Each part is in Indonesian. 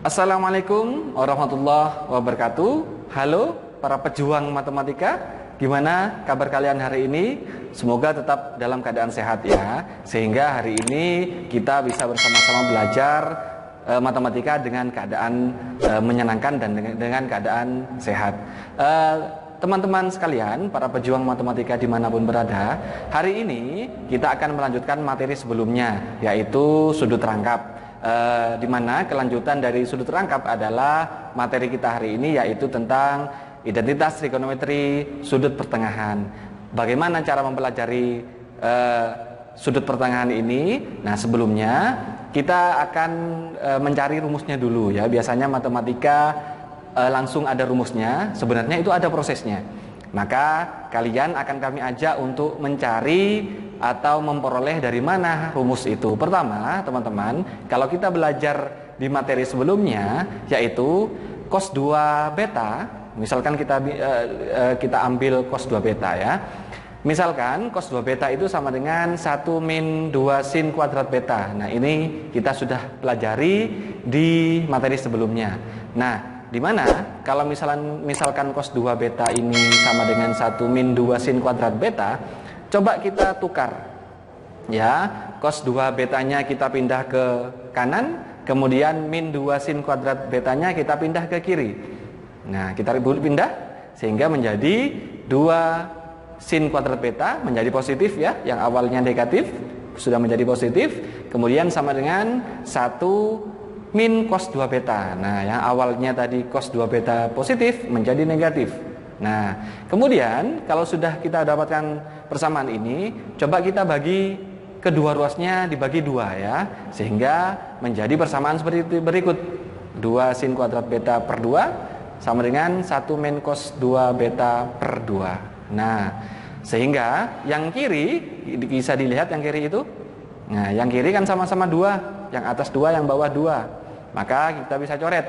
Assalamualaikum warahmatullahi wabarakatuh. Halo para pejuang matematika, gimana kabar kalian hari ini? Semoga tetap dalam keadaan sehat ya, sehingga hari ini kita bisa bersama-sama belajar matematika dengan keadaan menyenangkan dan dengan keadaan sehat. Teman-teman sekalian, para pejuang matematika dimanapun berada, hari ini kita akan melanjutkan materi sebelumnya, yaitu sudut rangkap. Di mana kelanjutan dari sudut rangkap adalah materi kita hari ini, yaitu tentang identitas trigonometri sudut pertengahan. Bagaimana cara mempelajari sudut pertengahan ini? Nah, sebelumnya kita akan mencari rumusnya dulu ya. Biasanya matematika langsung ada rumusnya, sebenarnya itu ada prosesnya. Maka kalian akan kami ajak untuk mencari atau memperoleh dari mana rumus itu. Pertama, teman-teman, kalau kita belajar di materi sebelumnya, yaitu cos 2 beta, misalkan kita ambil cos 2 beta ya. Misalkan cos 2 beta itu sama dengan 1 min 2 sin kuadrat beta. Nah, ini kita sudah pelajari di materi sebelumnya. Nah, di mana kalau misalkan cos 2 beta ini sama dengan 1 min 2 sin kuadrat beta, coba kita tukar ya, cos 2 betanya kita pindah ke kanan, kemudian min 2 sin kuadrat betanya kita pindah ke kiri. Nah, kita pindah sehingga menjadi 2 sin kuadrat beta menjadi positif ya, yang awalnya negatif sudah menjadi positif, kemudian sama dengan 1 min cos 2 beta. Nah, yang awalnya tadi cos 2 beta positif menjadi negatif. Nah, kemudian kalau sudah kita dapatkan persamaan ini, coba kita bagi kedua ruasnya dibagi 2 ya, sehingga menjadi persamaan seperti berikut. 2 sin kuadrat beta per 2 sama dengan 1 min cos 2 beta per 2. Nah, sehingga yang kiri bisa dilihat, yang kiri itu. Nah, yang kiri kan sama-sama 2, yang atas 2, yang bawah 2. Maka kita bisa coret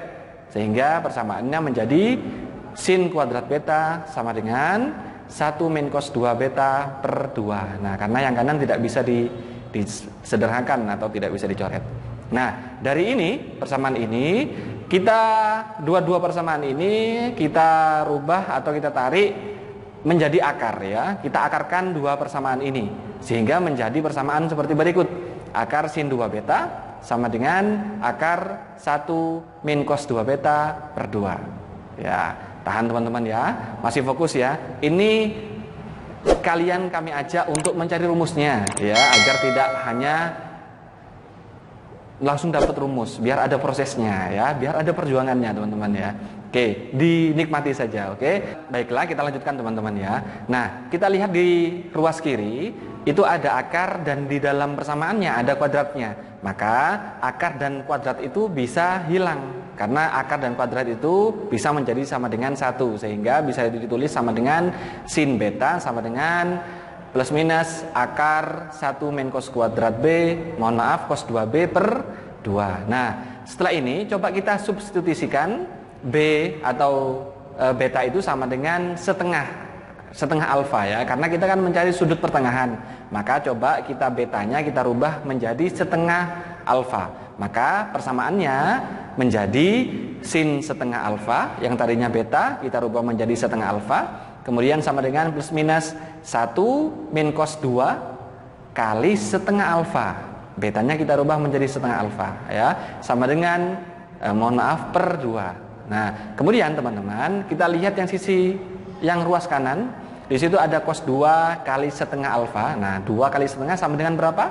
sehingga persamaannya menjadi sin kuadrat beta sama dengan 1 min cos 2 beta per 2. Nah, karena yang kanan tidak bisa disederhanakan atau tidak bisa dicoret. Nah, dari ini, persamaan ini, kita dua persamaan ini kita rubah atau kita tarik menjadi akar ya. Kita akarkan 2 persamaan ini sehingga menjadi persamaan seperti berikut. Akar sin 2 beta sama dengan akar 1 min cos 2 beta per 2. Ya, tahan teman-teman ya. Masih fokus ya. Ini kalian kami ajak untuk mencari rumusnya ya, agar tidak hanya langsung dapat rumus, biar ada prosesnya ya, biar ada perjuangannya teman-teman ya. Oke, dinikmati saja. Oke, baiklah, kita lanjutkan teman-teman ya. Nah, kita lihat di ruas kiri itu ada akar dan di dalam persamaannya ada kuadratnya. Maka akar dan kuadrat itu bisa hilang karena akar dan kuadrat itu bisa menjadi sama dengan 1, sehingga bisa ditulis sama dengan sin beta sama dengan plus minus akar 1 min cos kuadrat B, cos 2B per 2. Nah, setelah ini coba kita substitusikan B atau beta itu sama dengan setengah alfa ya, karena kita kan mencari sudut pertengahan. Maka coba kita betanya kita rubah menjadi setengah alfa. Maka persamaannya menjadi sin setengah alfa, yang tadinya beta kita rubah menjadi setengah alfa, kemudian sama dengan plus minus 1 min cos 2 kali setengah alfa. Betanya kita rubah menjadi setengah alfa ya, sama dengan per 2. Nah, kemudian teman-teman kita lihat yang sisi yang ruas kanan. Di situ ada cos 2 kali setengah alfa. Nah, 2 kali setengah sama dengan berapa?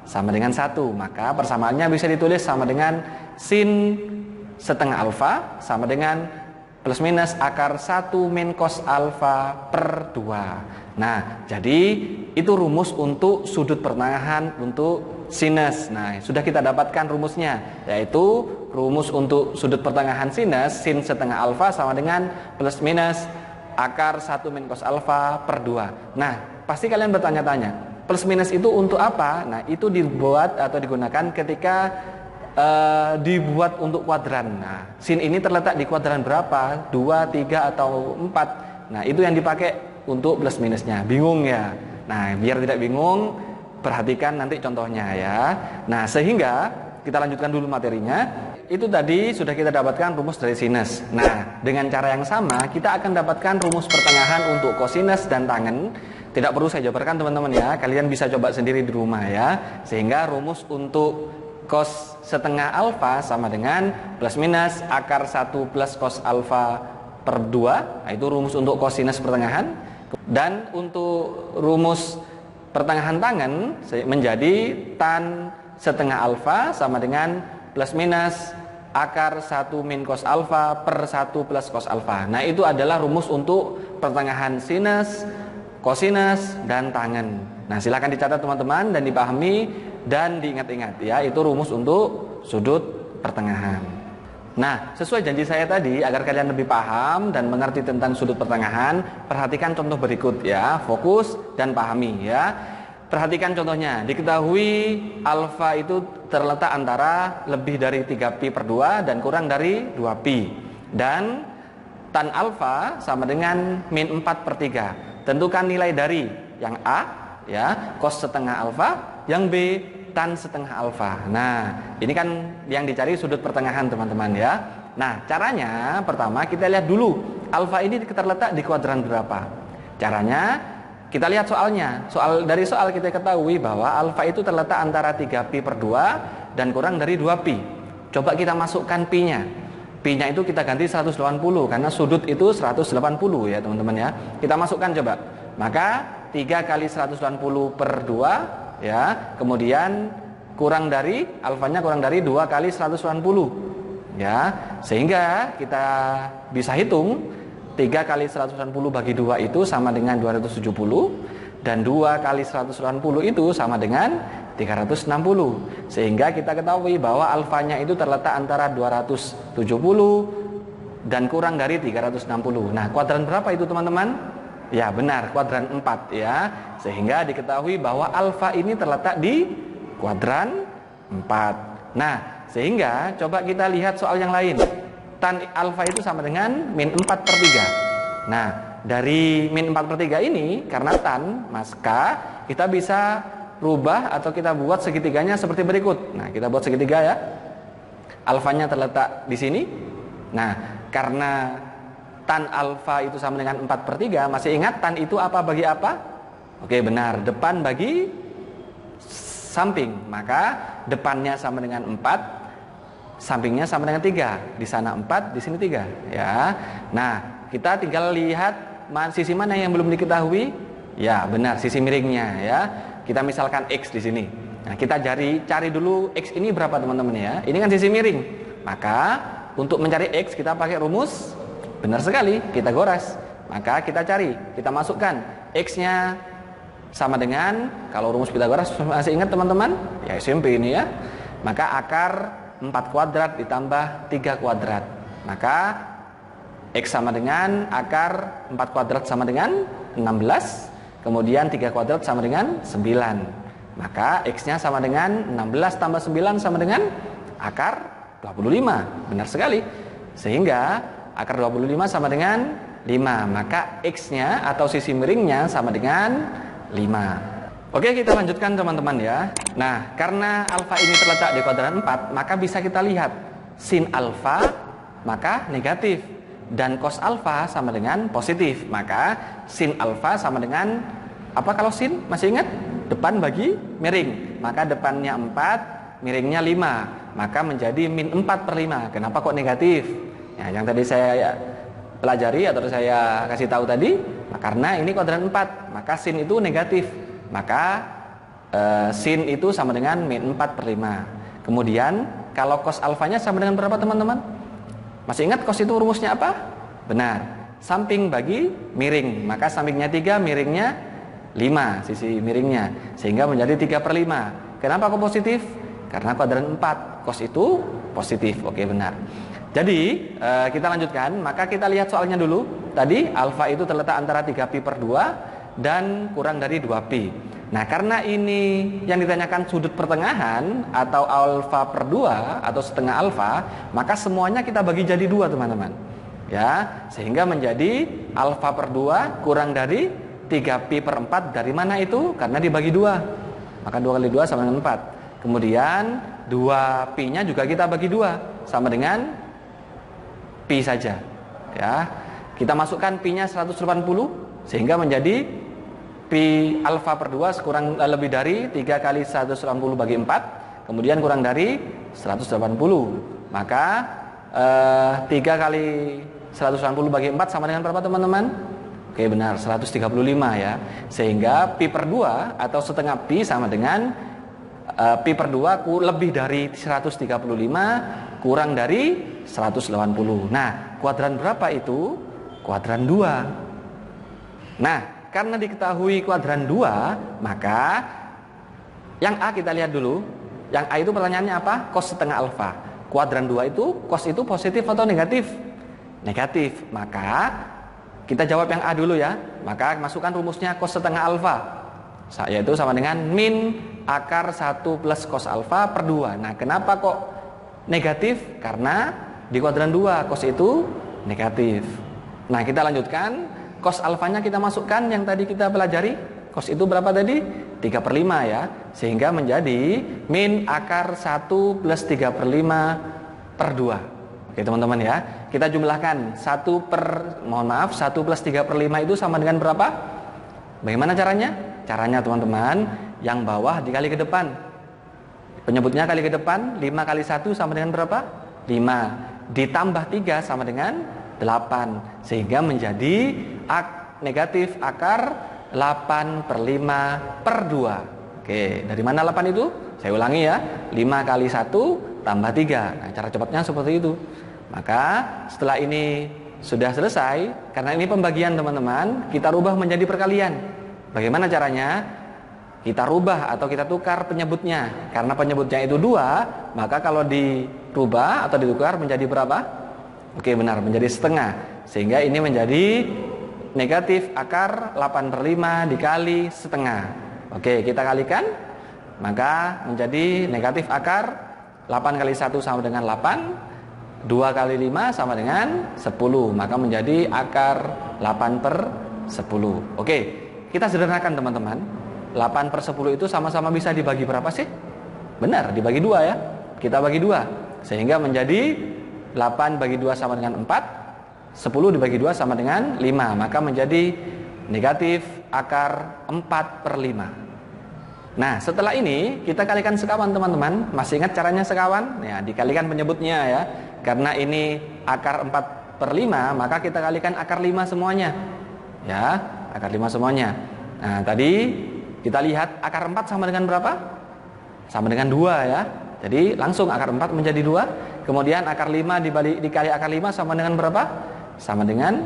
Sama dengan 1. Maka persamaannya bisa ditulis sama dengan sin setengah alfa sama dengan plus minus akar 1 min cos alfa per 2. Nah, jadi itu rumus untuk sudut pertengahan untuk sinus. Nah, sudah kita dapatkan rumusnya, yaitu rumus untuk sudut pertengahan sinus, sin setengah alfa sama dengan plus minus akar 1 min cos alfa per 2. Nah, pasti kalian bertanya-tanya, plus minus itu untuk apa? Nah, itu dibuat atau digunakan ketika dibuat untuk kuadran. Nah, sin ini terletak di kuadran berapa? 2, 3, atau 4. Nah, itu yang dipakai untuk plus minusnya. Bingung ya? Nah, biar tidak bingung, perhatikan nanti contohnya ya. Nah, sehingga kita lanjutkan dulu materinya. itu tadi sudah kita dapatkan rumus dari sinus. Nah, dengan cara yang sama kita akan dapatkan rumus pertengahan untuk kosinus dan tangen. Tidak perlu saya jabarkan teman-teman ya, kalian bisa coba sendiri di rumah ya. Sehingga rumus untuk cos setengah alfa sama dengan plus minus akar 1 plus cos alfa per 2. Nah, itu rumus untuk kosinus pertengahan. Dan untuk rumus pertengahan tangen menjadi tan setengah alfa sama dengan plus minus akar 1 min cos alfa per 1 plus cos alfa. Nah, itu adalah rumus untuk pertengahan sinus, kosinus, dan tangen. Nah, silakan dicatat teman-teman dan dipahami dan diingat-ingat ya, itu rumus untuk sudut pertengahan. Nah, sesuai janji saya tadi, agar kalian lebih paham dan mengerti tentang sudut pertengahan, perhatikan contoh berikut ya, fokus dan pahami ya. Perhatikan contohnya, diketahui alfa itu terletak antara lebih dari 3pi per 2 dan kurang dari 2pi. Dan tan alfa sama dengan min 4 per 3. Tentukan nilai dari yang A ya, cos setengah alfa, yang B tan setengah alfa. Nah, ini kan yang dicari sudut pertengahan teman-teman ya. Nah, caranya pertama kita lihat dulu alfa ini terletak di kuadran berapa. Caranya kita lihat soalnya. Dari soal kita ketahui bahwa alfa itu terletak antara 3pi per 2 dan kurang dari 2pi. Coba kita masukkan pi-nya. Pi-nya itu kita ganti 180 karena sudut itu 180 ya teman-teman ya. Kita masukkan coba. Maka 3 kali 180 per 2 ya, kemudian kurang dari alfanya kurang dari 2 kali 180 ya, sehingga kita bisa hitung 3 kali 180 bagi 2 itu sama dengan 270 dan 2 kali 180 itu sama dengan 360, sehingga kita ketahui bahwa alfanya itu terletak antara 270 dan kurang dari 360. Nah, kuadran berapa itu teman-teman? Ya benar, kuadran 4 ya. Sehingga diketahui bahwa alfa ini terletak di kuadran 4. Nah, sehingga coba kita lihat soal yang lain. Tan alfa itu sama dengan min 4 per 3. Nah, dari min 4 per 3 ini, karena tan, maka kita bisa rubah atau kita buat segitiganya seperti berikut. Nah, kita buat segitiga ya. Alfanya terletak di sini. Nah, karena tan alfa itu sama dengan 4 per 3. Masih ingat tan itu apa bagi apa? Oke benar, depan bagi samping. Maka depannya sama dengan 4, sampingnya sama dengan 3. Di sana 4, di sini 3 ya. Nah, kita tinggal lihat sisi mana yang belum diketahui. Ya benar, sisi miringnya ya. Kita misalkan X di sini. Nah, kita cari dulu X ini berapa teman-teman ya. Ini kan sisi miring. Maka untuk mencari X kita pakai rumus. Benar sekali, kita goras. Maka kita cari, kita masukkan X-nya sama dengan, kalau rumus Pitagoras masih ingat teman-teman? Ya SMP ini ya. Maka akar 4 kuadrat ditambah 3 kuadrat. Maka X sama dengan akar 4 kuadrat sama dengan 16. Kemudian 3 kuadrat sama dengan 9. Maka X-nya sama dengan 16 tambah 9 sama dengan akar 25. Benar sekali. Sehingga akar 25 sama dengan 5. Maka X-nya atau sisi miringnya sama dengan 5. Oke, kita lanjutkan teman-teman ya. Nah, karena alfa ini terletak di kuadran 4, maka bisa kita lihat sin alfa maka negatif dan cos alfa sama dengan positif. Maka sin alfa sama dengan apa kalau sin? Masih ingat? Depan bagi miring. Maka depannya 4, miringnya 5. Maka menjadi min 4 per 5. Kenapa kok negatif? Ya, yang tadi saya pelajari atau saya kasih tahu tadi, karena ini kuadran 4, maka sin itu negatif. Maka sin itu sama dengan min 4 per 5. Kemudian kalau cos alfanya sama dengan berapa teman-teman? Masih ingat cos itu rumusnya apa? Benar, samping bagi miring. Maka sampingnya 3, miringnya 5, sisi miringnya. Sehingga menjadi 3 per 5. Kenapa kok positif? Karena kuadran 4, cos itu positif. Oke, benar. Jadi kita lanjutkan. Maka kita lihat soalnya dulu. Tadi alfa itu terletak antara 3pi per 2 dan kurang dari 2pi. Nah, karena ini yang ditanyakan sudut pertengahan atau alfa per 2 atau setengah alfa, maka semuanya kita bagi jadi 2 teman-teman. Ya, sehingga menjadi alfa per 2 kurang dari 3pi per 4. Dari mana itu? Karena dibagi 2. Maka 2 kali 2 sama dengan 4. Kemudian 2 pi-nya juga kita bagi 2 sama dengan pi saja. Ya. Kita masukkan pi-nya 180 sehingga menjadi pi alfa per 2 kurang lebih dari 3 kali 180 bagi 4, kemudian kurang dari 180. Maka 3 kali 180 bagi 4 sama dengan berapa teman-teman? Oke, benar, 135 ya. Sehingga pi per 2 atau setengah pi sama dengan pi per 2 lebih dari 135 kurang dari 180. Nah, kuadran berapa itu? Kuadran 2. Nah, karena diketahui kuadran 2, maka yang A kita lihat dulu. Yang A itu pertanyaannya apa? Cos setengah alfa. Kuadran 2 itu, cos itu positif atau negatif? Negatif. Maka kita jawab yang A dulu ya. Maka masukkan rumusnya cos setengah alfa, yaitu sama dengan min akar 1 plus cos alfa per 2. Nah, kenapa kok negatif? Karena di kuadran 2 cos itu negatif. Nah, kita lanjutkan. Cos alfanya kita masukkan yang tadi kita pelajari. Cos itu berapa tadi? 3/5 ya. Sehingga menjadi min akar 1 plus 3/5 per 2. Oke teman-teman ya. Kita jumlahkan 1 plus 3/5 itu sama dengan berapa? Bagaimana caranya? Caranya teman-teman, yang bawah dikali ke depan. Penyebutnya kali ke depan, 5 kali 1 sama dengan berapa? 5. Ditambah 3 sama dengan 8. Sehingga menjadi negatif akar 8/5 per 2. Oke, dari mana 8 itu? Saya ulangi ya, 5 kali 1 tambah 3. Nah, cara cepatnya seperti itu. Maka setelah ini sudah selesai, karena ini pembagian teman-teman, kita rubah menjadi perkalian. Bagaimana caranya? Kita rubah atau kita tukar penyebutnya. Karena penyebutnya itu 2, maka kalau dirubah atau ditukar menjadi berapa? Oke, benar, menjadi setengah. Sehingga ini menjadi negatif akar 8/5 dikali setengah. Oke, kita kalikan. Maka menjadi negatif akar 8 kali 1 sama dengan 8. 2 kali 5 sama dengan 10. Maka menjadi akar 8/10. Oke, kita sederhanakan teman-teman. 8/10 itu sama-sama bisa dibagi berapa sih? Benar, dibagi 2 ya. Kita bagi 2. Sehingga menjadi 8 bagi 2 sama dengan 4. 10 dibagi 2 sama dengan 5. Maka menjadi negatif akar 4/5. Nah, setelah ini kita kalikan sekawan teman-teman. Masih ingat caranya sekawan? Ya, dikalikan penyebutnya ya. Karena ini akar 4/5, maka kita kalikan akar 5 semuanya. Ya, akar 5 semuanya. Nah, tadi kita lihat akar 4 sama dengan berapa? Sama dengan 2 ya. Jadi langsung akar 4 menjadi 2. Kemudian akar 5 dikali akar 5 sama dengan berapa? Sama dengan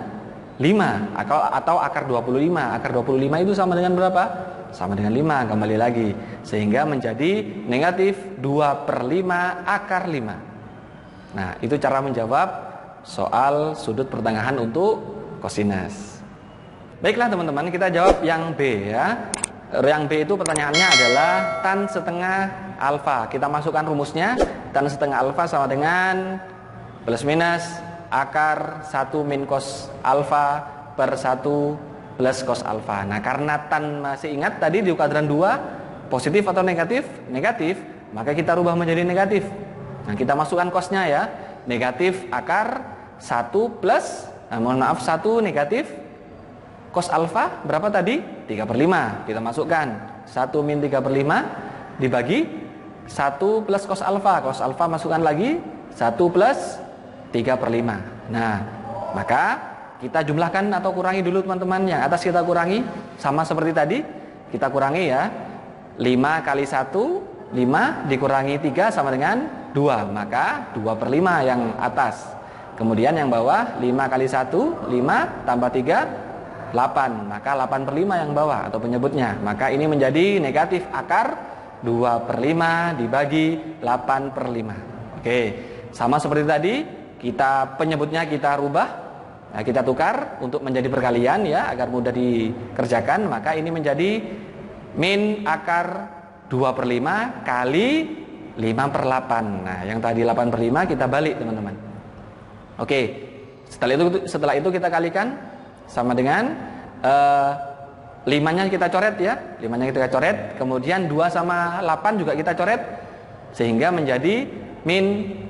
5. Atau akar 25. Akar 25 itu sama dengan berapa? Sama dengan 5, kembali lagi. Sehingga menjadi negatif 2/5 akar 5. Nah, itu cara menjawab soal sudut pertengahan untuk kosinus. Baiklah teman-teman, kita jawab yang B ya. Yang B itu pertanyaannya adalah tan setengah alfa. Kita masukkan rumusnya. Tan setengah alfa sama dengan plus minus akar 1 min cos alfa per 1 plus cos alfa. Nah, karena tan masih ingat tadi di kuadran 2 positif atau negatif? Negatif. Maka kita rubah menjadi negatif. Nah, kita masukkan cosnya ya. Negatif akar 1 plus 1 negatif cos alfa berapa tadi? 3/5. Kita masukkan 1 min 3/5 dibagi 1 plus cos alfa. Cos alfa masukkan lagi 1 plus 3/5. Nah, maka kita jumlahkan atau kurangi dulu teman-teman. Yang atas kita kurangi sama seperti tadi. Kita kurangi ya. 5 kali 1 5 dikurangi 3 sama dengan 2. Maka 2/5 yang atas. Kemudian yang bawah 5 kali 1 5 tambah 3 8, maka 8/5 yang bawah atau penyebutnya. Maka ini menjadi negatif akar 2/5 dibagi 8/5. Oke, sama seperti tadi, kita penyebutnya kita rubah, nah, kita tukar untuk menjadi perkalian ya, agar mudah dikerjakan. Maka ini menjadi min akar 2/5 kali 5/8. Nah, yang tadi 8/5 kita balik teman-teman. Oke, setelah itu kita kalikan sama dengan 5-nya kita coret ya, 5-nya kita coret, kemudian 2 sama 8 juga kita coret, sehingga menjadi min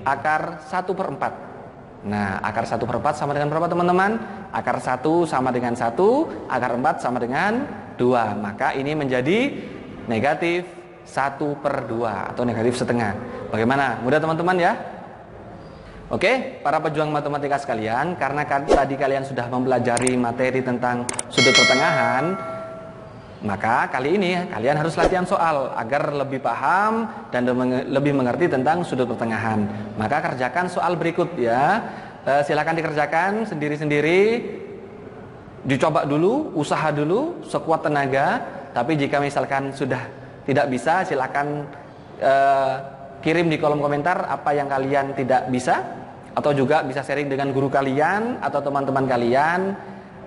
akar 1/4. Nah, akar 1/4 sama dengan berapa teman-teman? Akar 1 sama dengan 1, akar 4 sama dengan 2. Maka ini menjadi negatif 1/2 atau negatif setengah. Bagaimana? Mudah teman-teman ya? Oke, para pejuang matematika sekalian, karena tadi kalian sudah mempelajari materi tentang sudut pertengahan, maka kali ini kalian harus latihan soal agar lebih paham dan lebih mengerti tentang sudut pertengahan. Maka kerjakan soal berikut ya. Silakan dikerjakan sendiri-sendiri. Dicoba dulu, usaha dulu sekuat tenaga. Tapi jika misalkan sudah tidak bisa, silakan kirim di kolom komentar apa yang kalian tidak bisa, atau juga bisa sharing dengan guru kalian atau teman-teman kalian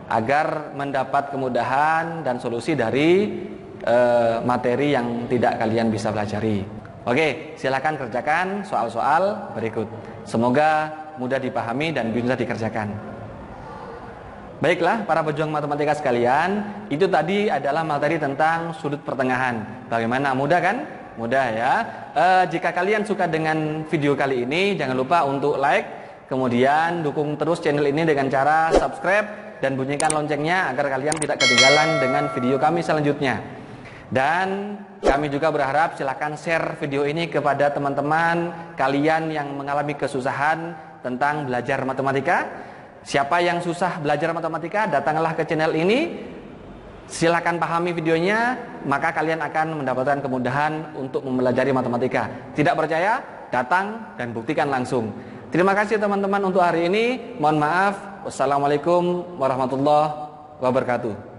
agar mendapat kemudahan dan solusi dari materi yang tidak kalian bisa pelajari. Oke, silakan kerjakan soal-soal berikut. Semoga mudah dipahami dan bisa dikerjakan. Baiklah para pejuang matematika sekalian, itu tadi adalah materi tentang sudut pertengahan. Bagaimana? Mudah kan? Mudah ya. Jika kalian suka dengan video kali ini, jangan lupa untuk like, kemudian dukung terus channel ini dengan cara subscribe dan bunyikan loncengnya agar kalian tidak ketinggalan dengan video kami selanjutnya. Dan kami juga berharap silakan share video ini kepada teman-teman kalian yang mengalami kesusahan tentang belajar matematika. Siapa yang susah belajar matematika, datanglah ke channel ini. Silakan pahami videonya, maka kalian akan mendapatkan kemudahan untuk mempelajari matematika. Tidak percaya? Datang dan buktikan langsung. Terima kasih teman-teman untuk hari ini. Mohon maaf. Wassalamualaikum warahmatullahi wabarakatuh.